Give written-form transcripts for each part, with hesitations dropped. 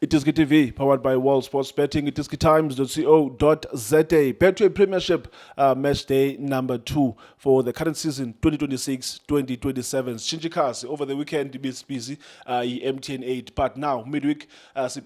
It is GTV, powered by World Sports Betting. It is gtimes.co.za. Betway Premiership match day number 2 for the current season 2026-2027. Shinjikasi over the weekend busy MTN 8, but now midweek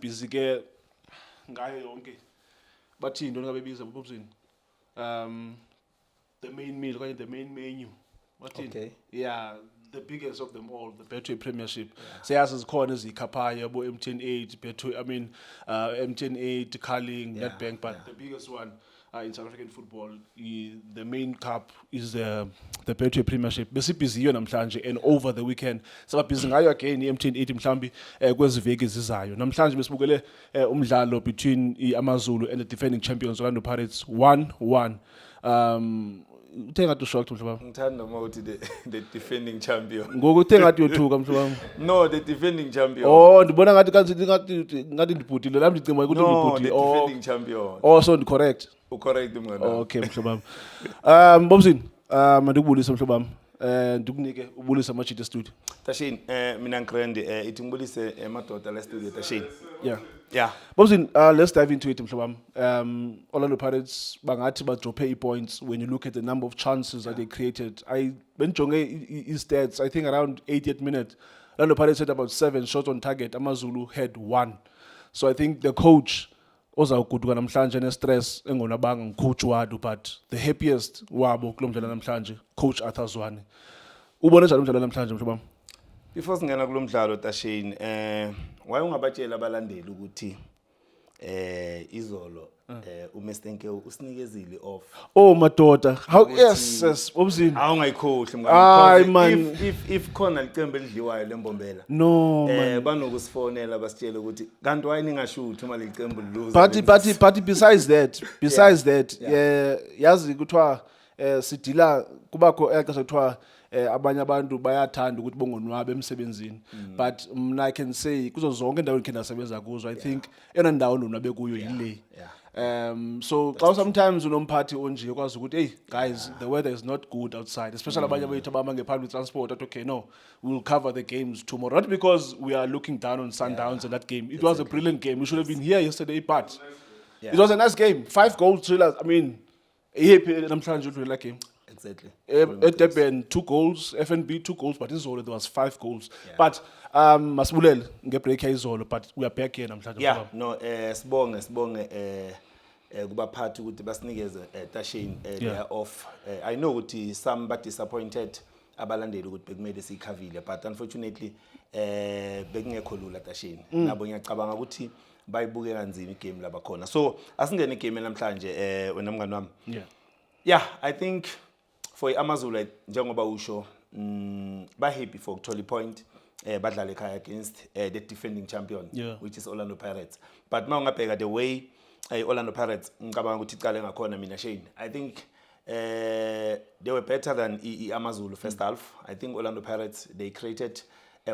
busy ke ngayo yonke. Bathini nto ngabebiza bobuzini. The main meal, the main menu. Okay. Yeah, the biggest of them all, the Betway Premiership. Siyazi zikhona ezikhaphaya yabo MTN 8, Betway, MTN 8, Carling, NetBank, but the biggest one in South African football, the main cup is the Betway Premiership. Besibhizi iyo namhlanje and over the weekend. Sababhizi ngayo again MTN 8 mhlambi kwezi veki ezizayo. Namhlanje besibukele umdlalo between iAmazulu and the defending champions Orlando Pirates 1-1. Uthenga to shocked mhlaba. Ngithanda uma uthi the defending champion. Ngoku uthenga to yothuka mhlaba. No, the defending champion. Oh, ndibona ngathi ndibhutile lami ndicima ukuthi ndibhutile. No, the defending champion. Oh, so correct. Ucorrect mngana. Okay mhlaba. Bobzini, mandikubulisa mhlaba. Ndikunike ubulisa amachita studio. Tashin, mina ngikrende ithi ngibulise emadoda la studio Tashin. Yeah. Bobzin, let's dive into it mhlaba. Orlando Pirates bangathi badrophe points when you look at the number of chances that they created. I benjonge stats, I think around 88 minutes. Orlando Pirates had about 7 shots on target. Amazulu had 1. So I think the coach ozawuguduka namhlanje ne-stress engonabanga ngucoach wadu, but the happiest wabo kulo mdlalo namhlanje coach Arthur Zwane. Ubone njani umdlalo namhlanje mhlaba? Before singena kulo mdlalo Tashin, waye ungabatshela abalandeli ukuthi izolo uMestenke usinikezile off. Oh madoda, how yes bobzini. Awungayikhohle Ay, mngani, man. if khona licembe elidliwayo lembombela. No man. Banokusifonela basitshela ukuthi kanti wayini ngashuthi uma licembe liluza. But besides that, yazi kuthiwa sidila kubakho exesha kuthiwa abanye abantu bayathanda ukuthi bongonwabe emsebenzini, but I can say kuzo zonke indawo engikhe ndasebenza kuzo, I think yona ndawo ndonwabe kuyo yile. So sometimes unomphathi onje kwazi ukuthi hey guys, the weather is not good outside, especially abanye abayithu abamanga public transport, that okay, no, we'll cover the games tomorrow, not because we are looking down on Sundowns in that game. It was a brilliant game. We should have been here yesterday, but it was a nice game. 5 goals thrillers. I mean, namhlanje udlule la game. Exactly. At Durban 2 goals, FNB 2 goals, but izolo there was 5 goals. But masibulele ngebreak izolo, but we are back here namhlanje. Yeah, no, sibonge kubaphathi ukuthi basinikeze Tashin they are off. I know ukuthi some but disappointed abalandeli ukuthi bekumele sikhavile, but unfortunately bekungekho lula Tashin. Nabo ngiyacabanga ukuthi bayibuke kanzima igame laba khona. So asingene igame namhlanje wena mngani wami. Yeah, I think for Amazulu njengoba usho ba happy for ukuthola point badlala ekhaya against the defending champion, which is Orlando Pirates. But mawungabheka the way Orlando Pirates ngicabanga ukuthi icala ngakhona mina Shane, I think they were better than Amazulu first half. I think Orlando Pirates they created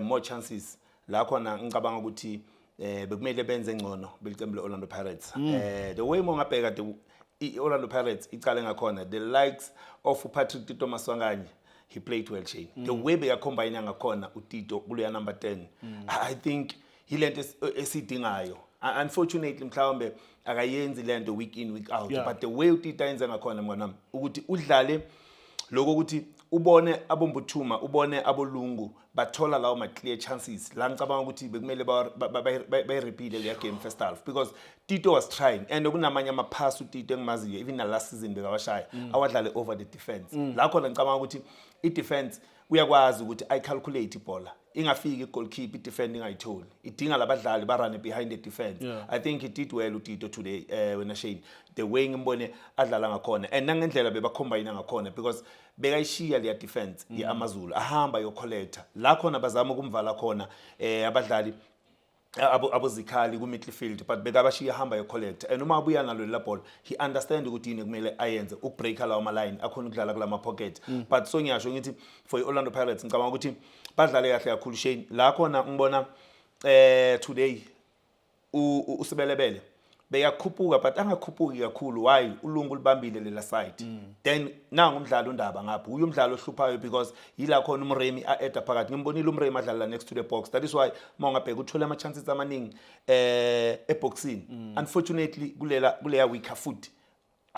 more chances la khona ngicabanga ukuthi bekumele benze ngcono belicembe Orlando Pirates. The way mawungabheka the Orlando Pirates icala ngakhona, the likes of Patrick Tito Maswanganye, he played well Shane. The way they are combining ngakhona uTito kuleya number 10, I think he lent esidingayo. Unfortunately mhlawumbe akayenzi lento week in week out, but the way uTito yenza ngakhona mnganami ukuthi udlale lokho ukuthi ubone abombuthuma, ubone abolungu bathola lawo ma clear chances. La ngicabanga ukuthi bekumele ba repeat le game first half, because Tito was trying, and okunamanye ama pass uTito engimaziyo even na last season bekawashaya awadlale over the defense. La khona ngicabanga ukuthi I defense uyakwazi ukuthi I calculate ibhola ingafiki goalkeeper defending ayitholi, idinga labadlali ba run behind the defense. I think he did well uTito today when Shane, the way ngimbone adlala ngakhona and nangendlela bebacombine ngakhona, because bekayishiya le defense yeAmazulu ahamba yo collector la khona bazama ukumvala khona abadlali abuzikhali ku midfield, but bekabashiya hamba yo collector, and uma abuya nalo la ball he understand ukuthi yini kumele ayenze ukubreaka lawo ama line akhona ukudlala kula ma pocket. But so ngiyasho ngithi for Orlando Pirates ngicabanga ukuthi badlale kahle kakhulu Shane. La khona ngibona today usibelebele beyakhuphuka but angakhuphuki kakhulu why ulungu libambile lela side then nangu umdlalo uNdaba ngapha uyu umdlalo ohluphayo because yila khona uMremi aeda phakathi ngimbonile uMremi adlala next to the box that is why mawungabheka uthola ama chances amaningi eboxini unfortunately kuleya weaker foot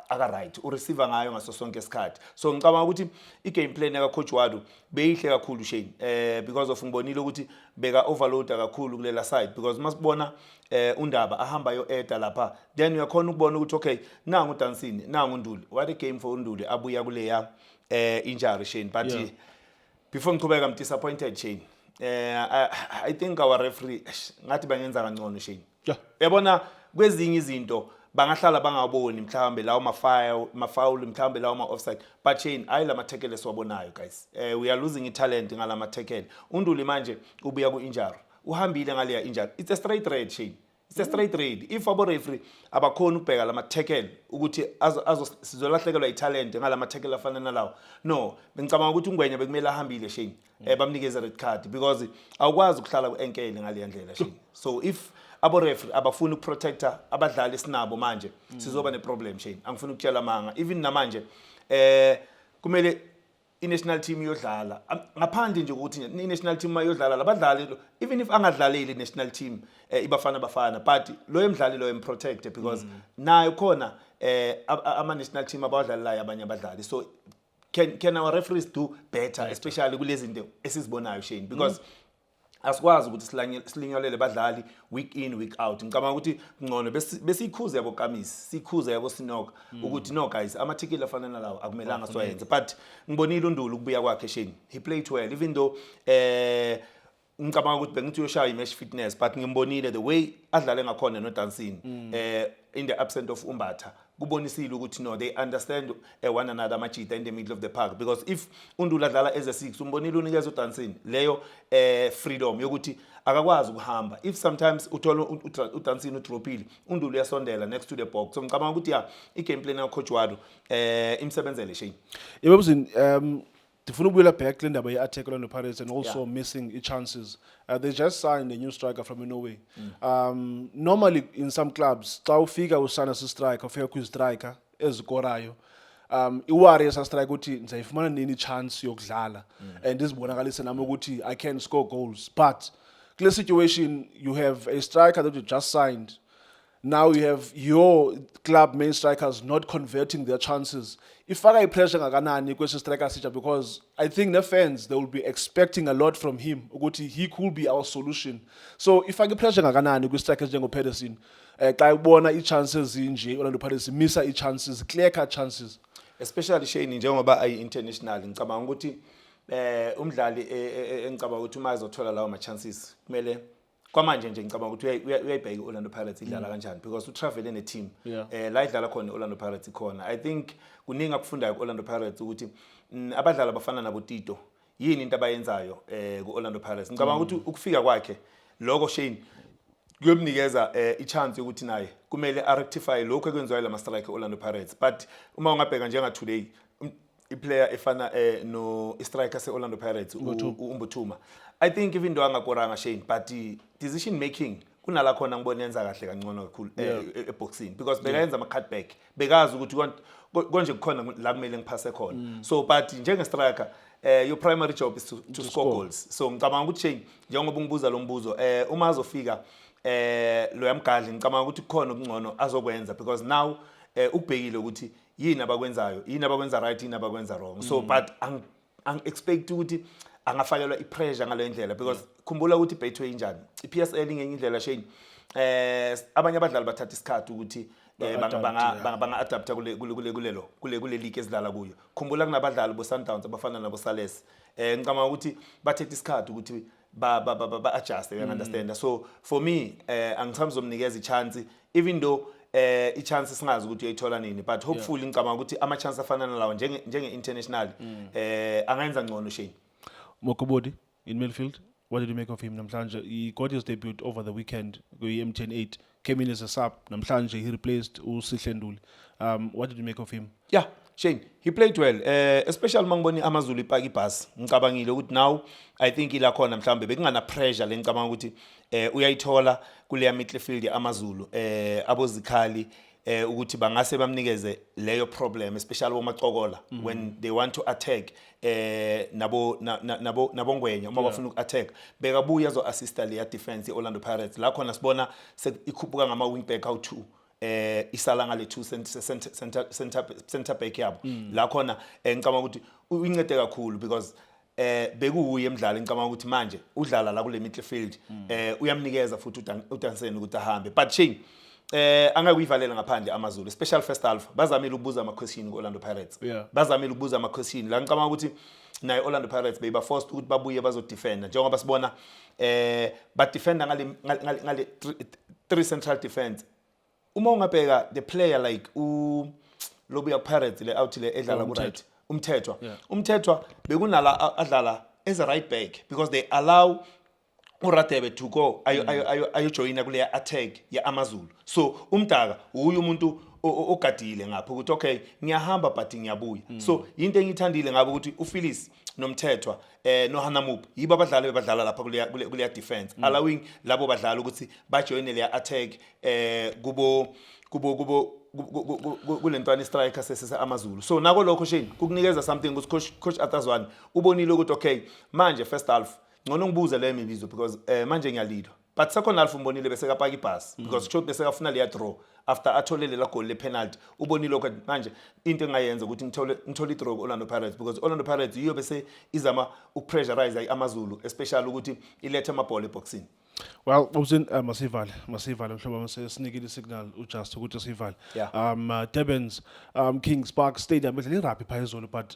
aka right u receiver ngayo ngaso sonke isikhathi so ngicabanga ukuthi I game plan ka coach Wadu beyihle kakhulu Shane because of ngibonile ukuthi beka overload kakhulu kulela side because masibona uNdaba ahamba yo eda lapha then uyakhona ukubona ukuthi okay nangu uDansini nangu uNduli what a game for uNduli abuya kuleya injury Shane but before ngiqhubeka I'm disappointed Shane I think our referee ngathi bangenza kangcono Shane yabona kwezinye izinto bangahlala bangaboni mhlawumbe lawo mafoul mhlawumbe lawo offside but Shane ayilama tackle esiwabonayo guys we are losing talent ngalama tackle uNduli manje ubuya ku injury uhambile ngaleya injury it's a straight red Shane it's a straight red if abo referee abakhona ukubheka lama tackle ukuthi sizolahlekelwa italent ngalama tackle afana nalawo no ngicabanga ukuthi uNgwenya bekumele ahambile Shane bamnikeza red card because awukwazi ukuhlala kuenkele ngaleya ndlela Shane so if abo referee abafuna ukuprotecta abadlali sinabo manje sizoba ne problem Shane angifuna ukutshela manga even namanje kumele i-national team yodlala ngaphandle nje ukuthi i-national team mayodlala labadlali even if angadlaleli i-national team bafana but lo emdlali lo emprotect because nayo khona ama-national team abadlalelayo abanye abadlali so can our referees do better especially kulezi zinto esizibonayo Shane because asikwazi ukuthi silinyolele badlali week in week out ngicabanga ukuthi ngcono besikhuze yabo Kamisi sikhuze yabo Sinoka ukuthi no guys amathikile afana nalawo akumelanga siwayenze but ngibonile uNduli ukubuya kwakhe Shane he played well even though ngicabanga ukuthi bengithi uyoshaya i-match fitness but ngimbonile the way adlale ngakhona noDansini in the absence of Umbatha kubonisile ukuthi no they understand one another machita in the middle of the park because if uNduli adlala as a 6 umbonile unikeza uDansini leyo freedom yokuthi akakwazi ukuhamba if sometimes uthola uDansini udropile uNduli uyasondela next to the box so ngicabanga ukuthi I game plan ya coach Wadu imsebenzele Shane yebuzini Ndifuna ukubuyela back le ndaba ye-attack Orlando Pirates and also missing chances. They just signed a new striker from Norway. Normally in some clubs, xa ufika usana si-striker, ufika kwi-striker ezikorayo. I-Warriors a-strike ukuthi ndizayifumana nini chance yokudlala and izibonakalise nami ukuthi I can score goals. But kule situation you have a striker that you just signed. Now you have your club main strikers not converting their chances. Ifaka ipressure ngakanani kwesi striker sitsha because I think the fans they will be expecting a lot from him ukuthi he could be our solution. So ifaka ipressure ngakanani kwi striker njengo Pedersen xa ubona i-chances zinje Orlando Pirates missa i-chances clear cut chances especially Shane njengoba ayi international ngicabanga ukuthi umdlali engicabanga ukuthi uma ezothola lawo ma chances kumele kwamanje nje ngicabanga ukuthi uyayibheka Orlando Pirates idlala kanjani because utravel in a team la idlala khona Orlando Pirates khona I think kuningi akufundayo Orlando Pirates ukuthi abadlali abafana nabo Tito yini into abayenzayo ku Orlando Pirates ngicabanga ukuthi ukufika kwakhe lokho Shane kuyomnikeza i-chance yokuthi naye kumele rectify lokho ekwenziwa lama strike Orlando Pirates but uma ungabheka njenga today i-player efana no striker se Orlando Pirates uMbuthuma I think even though angakoranga Shane but decision making kunala khona ngibona yenza kahle kancane kakhulu eboxing because bekayenza ama cutback bekazi ukuthi konje kukhona la kumele ngiphase khona so but njenge striker your primary job is to score goals so ngicabanga ukuthi Shane njengoba ungibuza lo mbuzo uma azofika lo yamgadli ngicabanga ukuthi kukhona okungcono azokwenza because now ubhekile ukuthi yini abakwenzayo yini abakwenza right yini abakwenza wrong so but ang expect ukuthi angafakelwa ipressure ngale ndlela because khumbula ukuthi Betway injani iPSL ngenye indlela Shane abanye abadlali bathatha isikhathi ukuthi banga adapta kule league ezidlala kuyo khumbula kunabadlali bo Sundowns abafana nabo Sales ngicabanga ukuthi bathethe isikhathi ukuthi ba adjust you understand so for me angizomnikeza ichance even though i-chance singazi ukuthi uyayithola nini but hopefully ngicabanga ukuthi ama chance afana nalawo njenge international angayenza ngcono Shane Mokobodi in midfield what did you make of him namhlanje he got his debut over the weekend ku-M108 came in as a sub namhlanje he replaced uSihle Nduli what did you make of him yeah Shane, he played well. Especially mangiboni amaZulu ipaka ibhasi. Ngicabangile ukuthi now I think ila khona mhlambe bekungana pressure lengicabanga ukuthi uyayithola kule midfield amaZulu abozikhali ukuthi bangase bamnikeze leyo problem especially bomacokola when they want to attack nabongwenya uma bafuna uku-attack bekabuya zo assista le defense Orlando Pirates la khona sibona ikhuphuka ngama wing back awu2 isala ngale 2 center back yabo la khona ngicabanga ukuthi uyincede kakhulu because bekuuye emdlalo ngicabanga ukuthi manje udlala la kule midfield uyamnikeza futhi uDanseni ukuthi ahambe but Shane angakuyivalela ngaphandle amaZulu special first half bazamile ukubuza ama question ku-Orlando Pirates bazamile ukubuza ama question la ngicabanga ukuthi naye Orlando Pirates beyiba forced ukuthi babuye bazodefenda njengoba sibona ba defender ngale 3 central defense uma ungabheka the player like lobuya Pirates le out le edlala ku right umthethwa bekunala adlala as a right back because they allow uRadebe to go ayo joina kule attack ya amaZulu so umdaka uyu umuntu ogadile ngapha ukuthi okay ngiyahamba but ngiyabuya so into engithandile ngabo ukuthi uPhyllis nomthethwa noHanamup yibo abadlali bebadlala lapha kule defense allowing labo badlala ukuthi bajoine le attack kubo kulentwana striker sesisa amaZulu so nako lokho Shane kukunikeza something ukuthi coach Atazwane ubonile ukuthi okay manje first half ngcono ngibuze le mibizo because manje ngiyalidwa but second half umbonile bese kapaka ibhasi because shot bese kafuna le draw after atholele la goal le penalty ubonile ukuthi manje into engayenza ukuthi ngithole i-draw Orlando Pirates because Orlando Pirates yiyo bese izama ukupressurize amaZulu especially ukuthi ilethe amabhola eboxini. Well, Obzin, masivale mhlobo sinikile signal uJust ukuthi sivale. Durban's Kings Park Stadium bedlala irugby phezulu but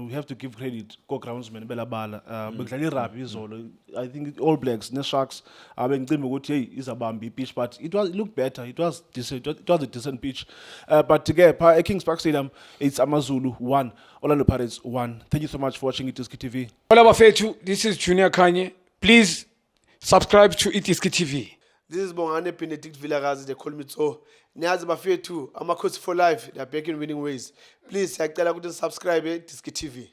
we have to give credit ko groundsman belabala bedlala irugby izolo. I think All Blacks ne Sharks bengicimba ukuthi hey izabamba ipitch but it looked better. It was decent. It was a decent pitch. But ke pha Kings Park Stadium it's amaZulu 1 Orlando Pirates 1. Thank you so much for watching iTiski TV. Hola bafethu, this is Junior Kanye. Please subscribe to iTiski TV. This is Bongane Benedict Vilakazi, they call me so. Niyazi bafethu, Amakhosi for life, they are back in winning ways. Please, siyacela ukuthi subscribe iTiski TV.